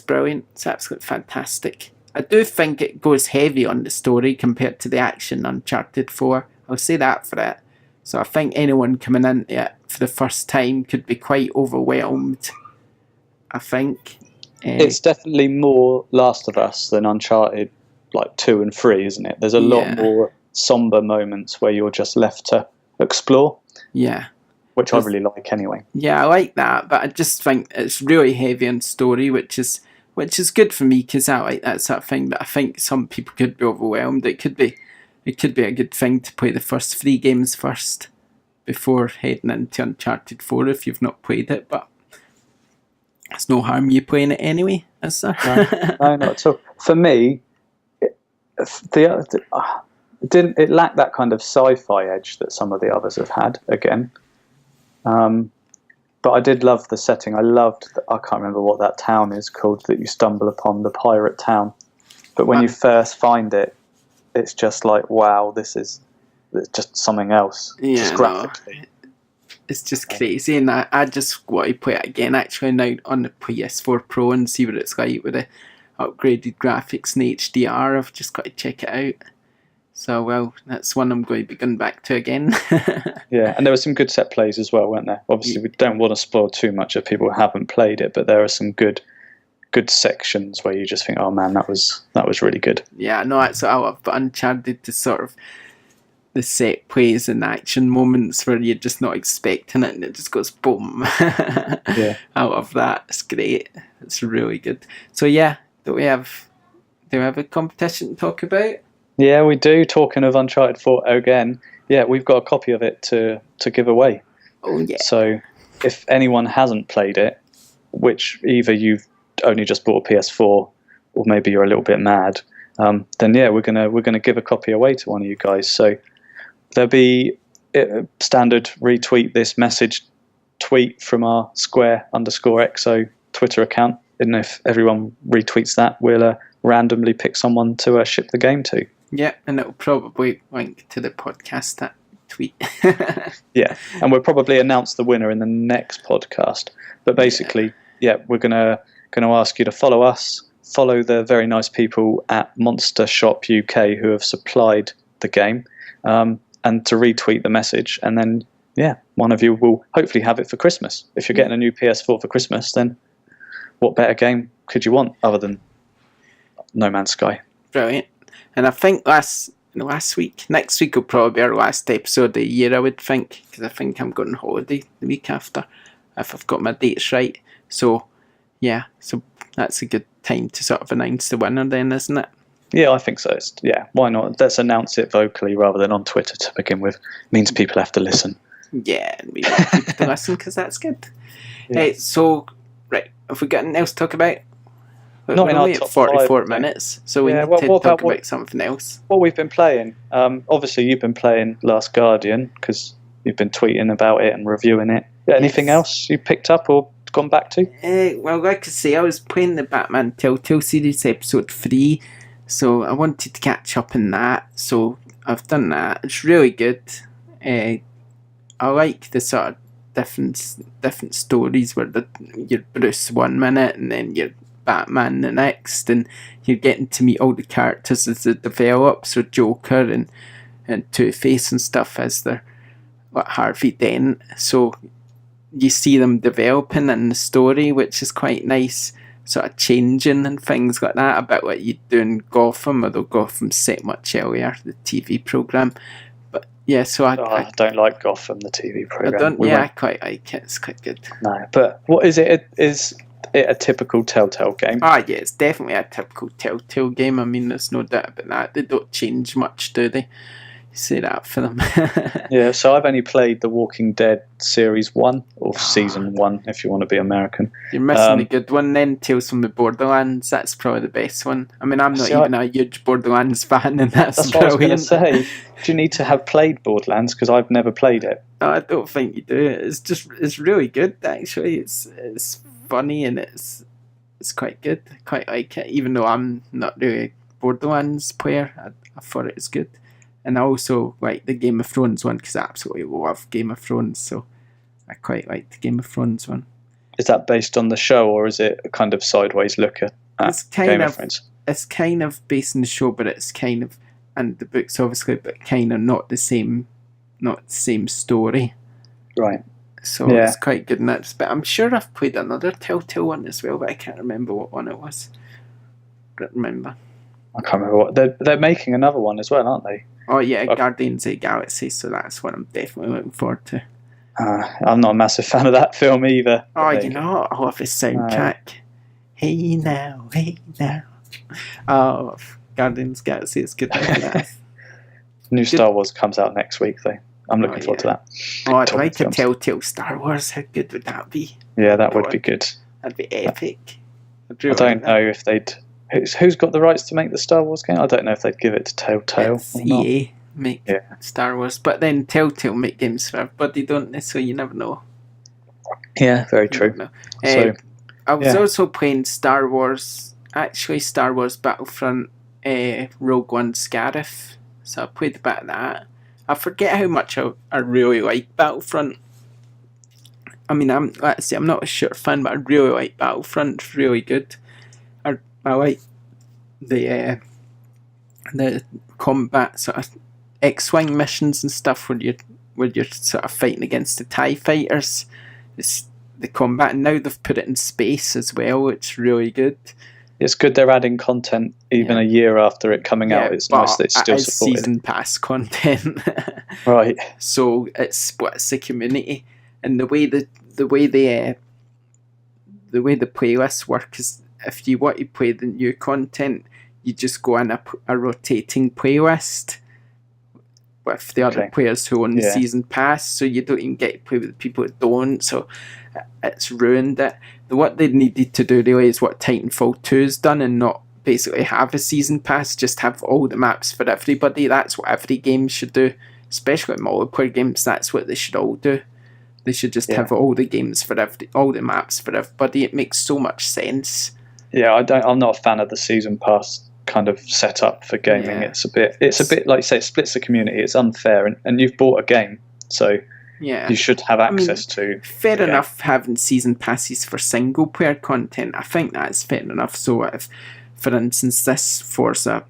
brilliant. It's absolutely fantastic. I do think it goes heavy on the story compared to the action Uncharted 4. I'll say that for it. So I think anyone coming into it for the first time could be quite overwhelmed. I think. It's definitely more Last of Us than Uncharted 2 and 3, isn't it? There's a lot more somber moments where you're just left to explore. Yeah. Which I really like anyway. Yeah, I like that, but I just think it's really heavy on story, which is good for me, because I like that sort of thing. But I think some people could be overwhelmed. It could be a good thing to play the first 3 games first before heading into Uncharted 4 if you've not played it. But there's no harm you playing it anyway, is there? No, not at all. For me, it lacked that kind of sci-fi edge that some of the others have had. Again. But I did love the setting. I can't remember what that town is called that you stumble upon, the pirate town. But when you first find it, it's just like, wow, it's just something else. Yeah, just graphically. It's just crazy, and I just want to play it again actually now on the PS4 Pro and see what it's like with the upgraded graphics and HDR. I've just got to check it out. So, well, that's one I'm going to be going back to again. Yeah, and there were some good set plays as well, weren't there? Obviously, we don't want to spoil too much if people haven't played it, but there are some good sections where you just think, oh man, that was really good. Yeah, no, that's what I love. But Uncharted, to sort of the set plays and action moments where you're just not expecting it and it just goes boom. Yeah, I love that. It's great. It's really good. So yeah, do we have a competition to talk about? Yeah, we do. Talking of Uncharted 4 again, yeah, we've got a copy of it to give away. Oh yeah. So if anyone hasn't played it, which either you've only just bought a PS4 or maybe you're a little bit mad, then yeah, we're gonna give a copy away to one of you guys. So there'll be a standard retweet this message tweet from our Square_XO Twitter account, and if everyone retweets that, we'll randomly pick someone to ship the game to. Yeah, and it'll probably link to the podcast, that tweet. Yeah, and we'll probably announce the winner in the next podcast. But basically, yeah, we're gonna ask you to follow us, follow the very nice people at Monster Shop UK who have supplied the game, and to retweet the message, and then yeah, one of you will hopefully have it for Christmas. If you're getting a new PS4 for Christmas, then what better game could you want other than No Man's Sky? Brilliant. And I think next week will probably be our last episode of the year, I would think, because I think I'm going on holiday the week after, if I've got my dates right. So, yeah, so that's a good time to sort of announce the winner then, isn't it? Yeah, I think so. Yeah, why not? Let's announce it vocally rather than on Twitter to begin with. It means people have to listen. Yeah, and we want people to listen because that's good. Yeah. So, right, have we got anything else to talk about? But Not we're in our only at top 44 5. minutes, so we Yeah, need well, to what talk about about something else. what we've been playing? Obviously, you've been playing Last Guardian because you've been tweeting about it and reviewing it. Anything Yes. else you picked up or gone back to? Well, like I say, I was playing the Batman Telltale series episode 3, so I wanted to catch up on that, so I've done that. It's really good. I like the sort of different stories where you're Bruce one minute and then you're Batman the next, and you're getting to meet all the characters as they develop, so Joker and Two-Face and stuff as they're Harvey Dent, so you see them developing in the story, which is quite nice, sort of changing and things like that, a bit like you do in Gotham, although Gotham's set much earlier, the TV programme. But yeah, so I don't like Gotham, the TV programme. I quite like it, it's quite good. No, but what is it? Is it a typical Telltale game? Yeah, it's definitely a typical Telltale game. I mean, there's no doubt about that. They don't change much, do they? You say that for them. Yeah, so I've only played The Walking Dead Series 1, or Season 1, if you want to be American. You're missing the good one then, Tales from the Borderlands. That's probably the best one. I mean, I'm not even a huge Borderlands fan, and that's what I was going to brilliant. say. Do you need to have played Borderlands? Because I've never played it. No, I don't think you do. It's really good, actually. It's funny and it's quite good. I quite like it, even though I'm not really a Borderlands player. I thought it was good. And I also like the Game of Thrones one because I absolutely love Game of Thrones, so I quite like the Game of Thrones one. Is that based on the show, or is it a kind of sideways look at Game of Thrones? It's kind of based on the show, but it's kind of, and the books obviously, but kind of not the same story. Right. So it's quite good in that respect. I'm sure I've played another Telltale one as well, but I can't remember what one it was. I don't remember. I can't remember what they're making another one as well, aren't they? Oh yeah, Guardians of the Galaxy. So that's what I'm definitely looking forward to. I'm not a massive fan of that film either. Oh, you know, I love his soundtrack. Hey now. Oh, Guardians of the Galaxy is good. New Star Wars comes out next week, though. I'm looking forward to that. Oh, I'd like to Telltale Star Wars. How good would that be? Yeah, that would be good. That'd be epic. I don't know if they'd... Who's got the rights to make the Star Wars game? I don't know if they'd give it to Telltale or not. EA make Star Wars, but then Telltale make games for everybody, don't they? So you never know. Yeah, very true. So, I was also playing Star Wars Battlefront Rogue One Scarif. So I played a bit of that. I forget how much I really like Battlefront. I mean, I'm not a sure fan, but I really like Battlefront. It's really good. I like the combat sort of X-wing missions and stuff where you're sort of fighting against the TIE fighters. It's the combat, and now they've put it in space as well. It's really good. It's good they're adding content even a year after it coming out. It's nice that it's still supported. Season pass content, right? So it splits the community, and the way the playlists work is, if you want to play the new content, you just go on a rotating playlist with the other players who own the season pass, so you don't even get to play with the people that don't, so it's ruined it. What they needed to do really is what Titanfall 2's done, and not basically have a season pass, just have all the maps for everybody. That's what every game should do, especially multiplayer games. That's what they should all do. They should just have all the games for all the maps for everybody. It makes so much sense. Yeah, I'm not a fan of the season pass kind of setup for gaming. It's a bit like you say, it splits the community. It's unfair, and you've bought a game, so you should have access to. Fair enough having season passes for single player content. I think that's fair enough. So if, for instance, this Forza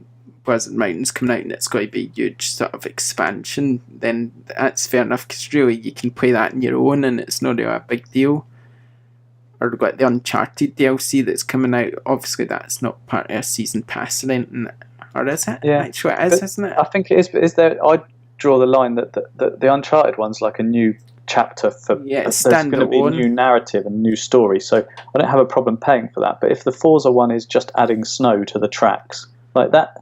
Blizzard Mountains coming out and it's going to be a huge sort of expansion, then that's fair enough, because really you can play that on your own and it's not really a big deal. Or we've got the Uncharted DLC that's coming out. Obviously, that's not part of a season pass or anything, or is it? Yeah, actually, it is, isn't it? I think it is. But is there? I draw the line that the Uncharted one's like a new chapter for. There's going to be a new narrative and new story, so I don't have a problem paying for that. But if the Forza one is just adding snow to the tracks like that,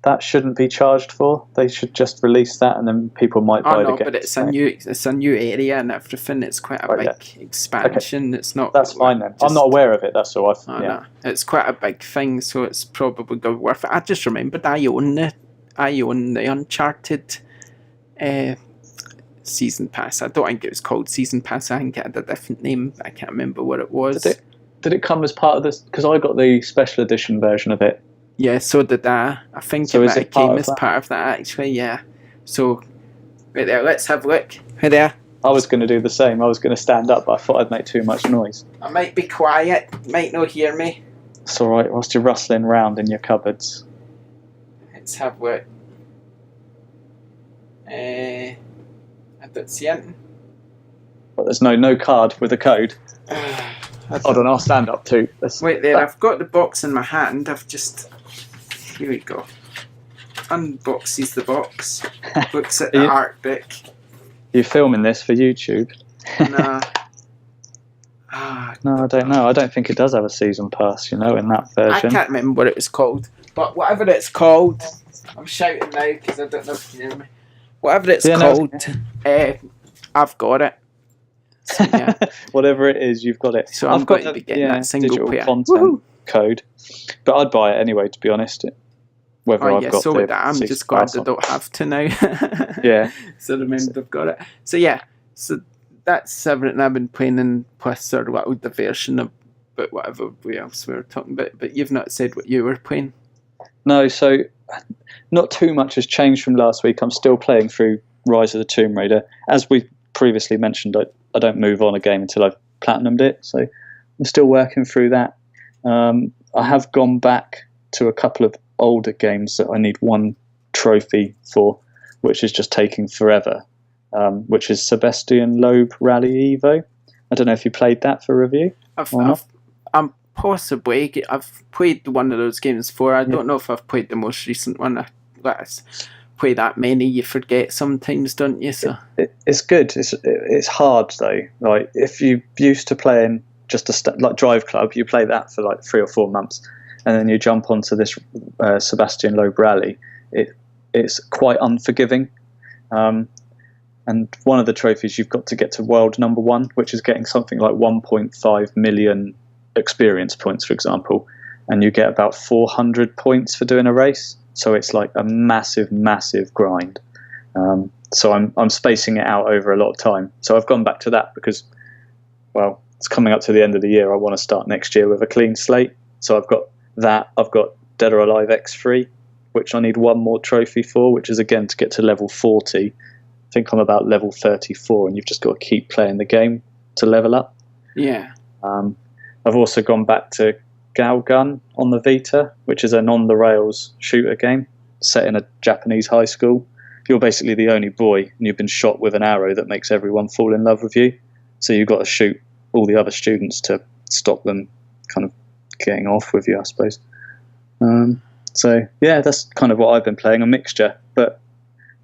that shouldn't be charged for. They should just release that, and then people might buy the game. But it's a new area and everything. It's quite a big expansion. Okay. It's not. That's fine then. I'm not aware of it. That's all. No, it's quite a big thing, so it's probably good worth it. I just remembered I own the Uncharted season pass. I don't think it was called season pass. I think it had a different name. I can't remember what it was. Did it come as part of this? Because I got the special edition version of it. Yeah, so did I. I think it came as part of that, actually, yeah. So, right there, let's have a look. Hey there. I was going to do the same. I was going to stand up, but I thought I'd make too much noise. I might be quiet. Might not hear me. It's alright, whilst you're rustling round in your cupboards. Let's have a look. I don't see anything. But there's no card with a code. Hold on, I'll stand up too. Wait there, I've got the box in my hand. Here we go. Unboxes the box. Looks at the art book. You're filming this for YouTube? Nah. No, I don't know. I don't think it does have a season pass, in that version. I can't remember what it was called. But whatever it's called, I'm shouting now because I don't know if you can hear me. Whatever it's called, I've got it. So, yeah. Whatever it is, you've got it. So I'm going to be getting that single player content code. But I'd buy it anyway, to be honest. I'm just glad I don't have to now. Yeah. So remember I've got it. So yeah, that's everything I've been playing, and plus sort of the version of whatever else we were talking about. But you've not said what you were playing. No, so not too much has changed from last week. I'm still playing through Rise of the Tomb Raider. As we previously mentioned, I don't move on a game until I've platinumed it, so I'm still working through that. I have gone back to a couple of older games that I need one trophy for, which is just taking forever, which is Sebastian Loeb Rally Evo. I don't know if you played that for review. I'm possibly. I've played one of those games before. I don't know if I've played the most recent one. Let's play that many, you forget sometimes, don't you? So it's good. It's hard though. Like if you used to playing just like Drive Club, you play that for like 3 or 4 months, and then you jump onto this Sebastian Loeb Rally. It's quite unforgiving. And one of the trophies you've got to get to world number 1, which is getting something like 1.5 million experience points, for example, and you get about 400 points for doing a race. So it's like a massive grind. So I'm spacing it out over a lot of time. So I've gone back to that because, well, it's coming up to the end of the year. I want to start next year with a clean slate. So I've got that. I've got Dead or Alive X3, which I need one more trophy for, which is again to get to level 40. I think I'm about level 34, and you've just got to keep playing the game to level up. Yeah. I've also gone back to Galgun on the Vita, which is an on-the-rails shooter game set in a Japanese high school. You're basically the only boy, and you've been shot with an arrow that makes everyone fall in love with you. So you've got to shoot all the other students to stop them kind of getting off with you, I suppose. So, yeah, that's kind of what I've been playing, a mixture. But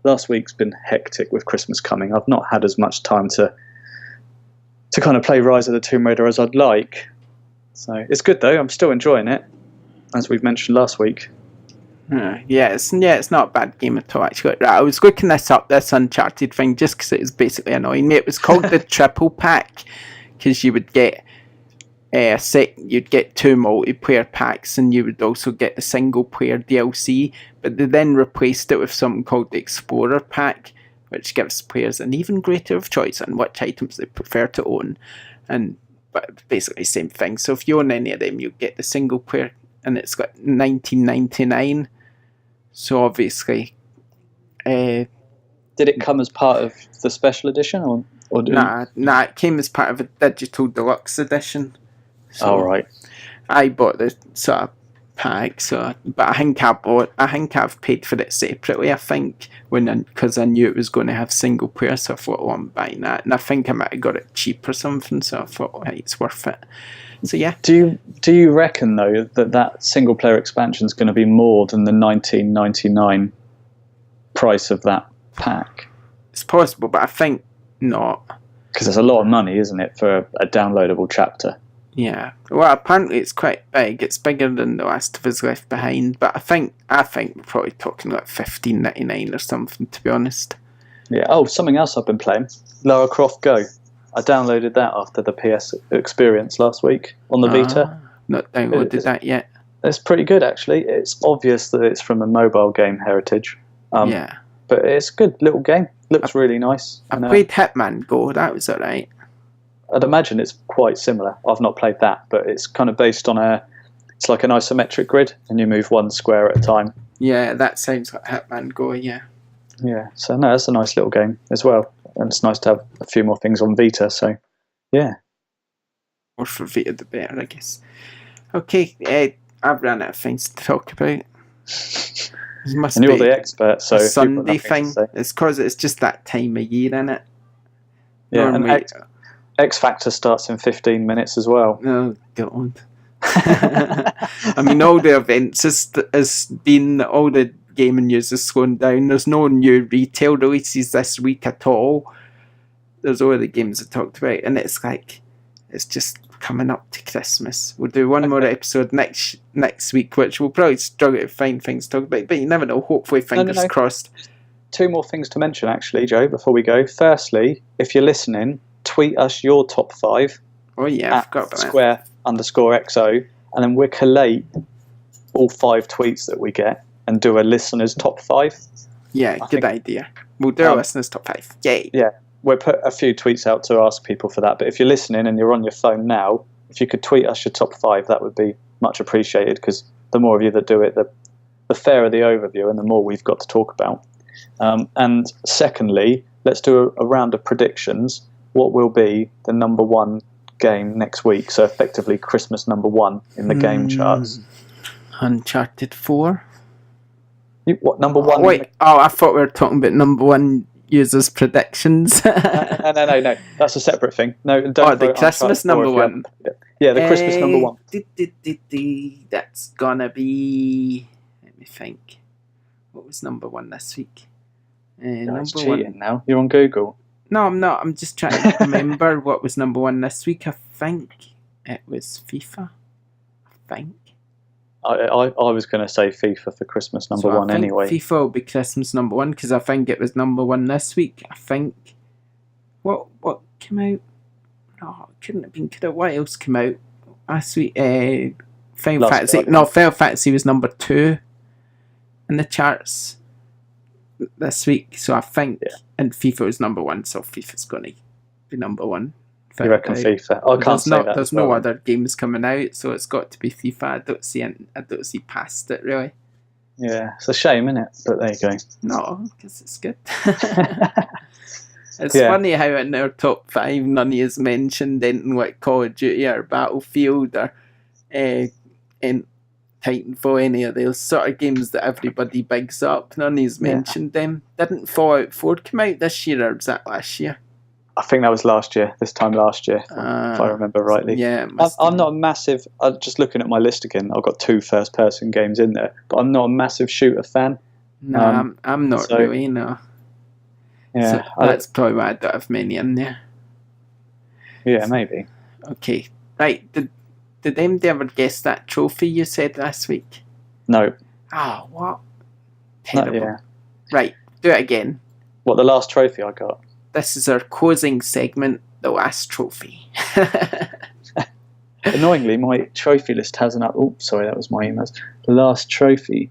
last week's been hectic with Christmas coming. I've not had as much time to kind of play Rise of the Tomb Raider as I'd like. So it's good though. I'm still enjoying it, as we've mentioned last week. It's not a bad game at all. Actually, I was looking this Uncharted thing, just because it was basically annoying me. It was called the triple pack, because you would get you'd get 2 multiplayer packs, and you would also get the single player DLC. But they then replaced it with something called the Explorer pack, which gives players an even greater choice on which items they prefer to own, but basically the same thing. So if you own any of them, you get the single player, and it's got $19.99. So obviously, did it come as part of the special edition, or nah? It came as part of a digital deluxe edition. So right. I bought the sort of pack, but I think I've paid for it separately. I think because I knew it was going to have single player, so I thought, I'm buying that, and I think I might have got it cheap or something. So I thought, hey, it's worth it. So yeah. Do you reckon though that single player expansion is going to be more than the $19.99 price of that pack? It's possible, but I think not. Because it's a lot of money, isn't it, for a downloadable chapter? Yeah. Well, apparently it's quite big. It's bigger than The Last of Us Left Behind, but I think we're probably talking like $15.99 or something, to be honest. Yeah. Oh, something else I've been playing. Lara Croft Go. I downloaded that after the PS experience last week on the Vita. Not downloaded that yet. It's pretty good, actually. It's obvious that it's from a mobile game heritage. Yeah. But it's a good little game. Looks really nice. I played Hitman Go. That was alright. I'd imagine it's quite similar. I've not played that, but it's kind of based on it's like an isometric grid, and you move one square at a time. Yeah, that sounds like Hitman Go, yeah. Yeah, so no, that's a nice little game as well. And it's nice to have a few more things on Vita, so yeah. More for Vita the better, I guess. Okay, I've run out of things to talk about. And you're the expert, so a Sunday thing. It's because it's just that time of year, isn't it? Yeah, and X Factor starts in 15 minutes as well. Oh, God. I mean, all the events has been, all the gaming news is slowing down. There's no new retail releases this week at all. There's all the games I talked about, and it's like, it's just coming up to Christmas. We'll do one more episode next week, which we'll probably struggle to find things to talk about, but you never know. Hopefully, fingers crossed. 2 more things to mention, actually, Joe, before we go. Firstly, if you're listening, tweet us your top 5. Oh, yeah, I forgot about @Square_XO, and then we'll collate all 5 tweets that we get and do a listener's top 5. Yeah, good idea. We'll do a listener's top 5. Yay. Yeah. We'll put a few tweets out to ask people for that. But if you're listening and you're on your phone now, if you could tweet us your top 5, that would be much appreciated, because the more of you that do it, the fairer the overview and the more we've got to talk about. And secondly, let's do a round of predictions. What will be the number 1 game next week? So effectively Christmas number 1 in the game charts. Uncharted 4. What, number 1? Wait, I thought we were talking about number 1 users' predictions. No. That's a separate thing. No, don't. The Christmas number 1. Yeah, the Christmas number 1. That's gonna be. Let me think. What was number 1 this week? Number cheating 1 now. You're on Google. No, I'm not. I'm just trying to remember what was number 1 this week. I think it was FIFA. I think. I was going to say FIFA for Christmas number 1 anyway. FIFA will be Christmas number 1 because I think it was number 1 this week. I think. What came out? No, it couldn't have been. What else came out last week? Final Fantasy. No, Final Fantasy was number 2 in the charts this week. So I think, and FIFA was number 1. So FIFA's going to be number 1. You reckon FIFA? I can't say that. There's no other games coming out, so it's got to be FIFA. I don't see past it really. Yeah, it's a shame, isn't it? But there you go. No, because it's good. It's funny how in our top 5 none of us mentioned anything like Call of Duty or Battlefield or in Titanfall, any of those sort of games that everybody bigs up. None of us mentioned them. Didn't Fallout 4 come out this year, or was that last year? I think that was this time last year, if I remember rightly. Yeah, I'm not a massive. Just looking at my list again, I've got 2 first-person games in there, but I'm not a massive shooter fan. No, I'm not really. No. Yeah, so that's probably why I don't have many in there. Yeah, maybe. Okay, right. Did anybody ever guess that trophy you said last week? No. Oh, what? Terrible. Yeah. Right, do it again. What, the last trophy I got? This is our closing segment, the last trophy. Annoyingly, my trophy list hasn't sorry, that was my emails. The last trophy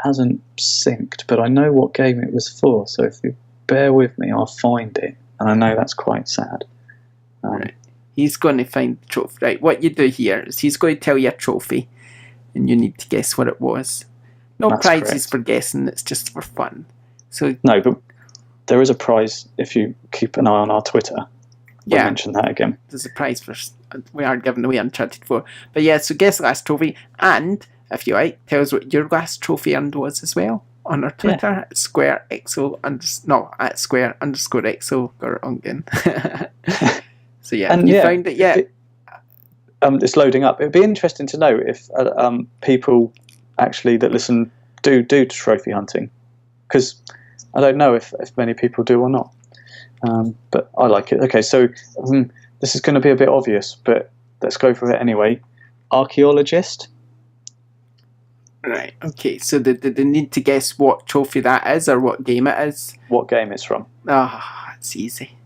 hasn't synced, but I know what game it was for, so if you bear with me, I'll find it. And I know that's quite sad. Right. He's going to find the trophy. Right, what you do here is he's going to tell you a trophy, and you need to guess what it was. No that's prizes correct. For guessing, it's just for fun. So no, but there is a prize if you keep an eye on our Twitter. We'll mention that again. There's a prize for. We are giving away Uncharted 4. But yeah, so guess the last trophy, and if you like, tell us what your last trophy earned was as well on our Twitter at SquareXO at Square_XO. Got it on again. So yeah, and you found it yet? It's loading up. It'd be interesting to know if people actually that listen do trophy hunting, because I don't know if many people do or not. But I like it. Okay, so this is going to be a bit obvious, but let's go for it anyway. Archaeologist. Right, okay, so they need to guess what trophy that is or what game it is. What game it's from. It's easy.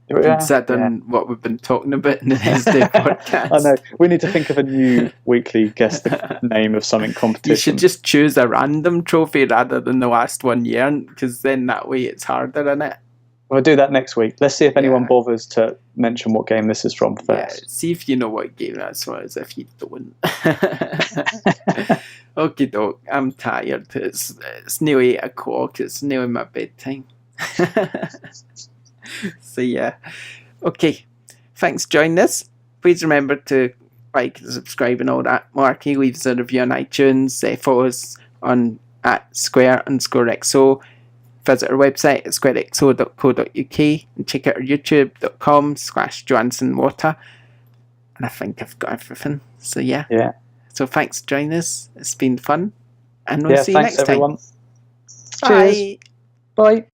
Yeah, Considering what we've been talking about in the Wednesday podcast. I know. We need to think of a new weekly guess the name of something competition. You should just choose a random trophy rather than the last 1 year, because then that way it's harder, isn't it? We'll do that next week. Let's see if anyone bothers to mention what game this is from first. Yeah, see if you know what game that's from, as if you don't. Okay, doke. I'm tired. It's nearly 8 o'clock. It's nearly my bedtime. So yeah. Okay. Thanks for joining us. Please remember to like, subscribe and all that. Marky, leave us a review on iTunes. Follow us on at Square_XO. Visit our website at squarexo.co.uk and check out our youtube.com/JohansonWater. And I think I've got everything. So yeah. Yeah. So thanks for joining us. It's been fun. And we'll see you next everyone. time. Bye. Cheers. Bye.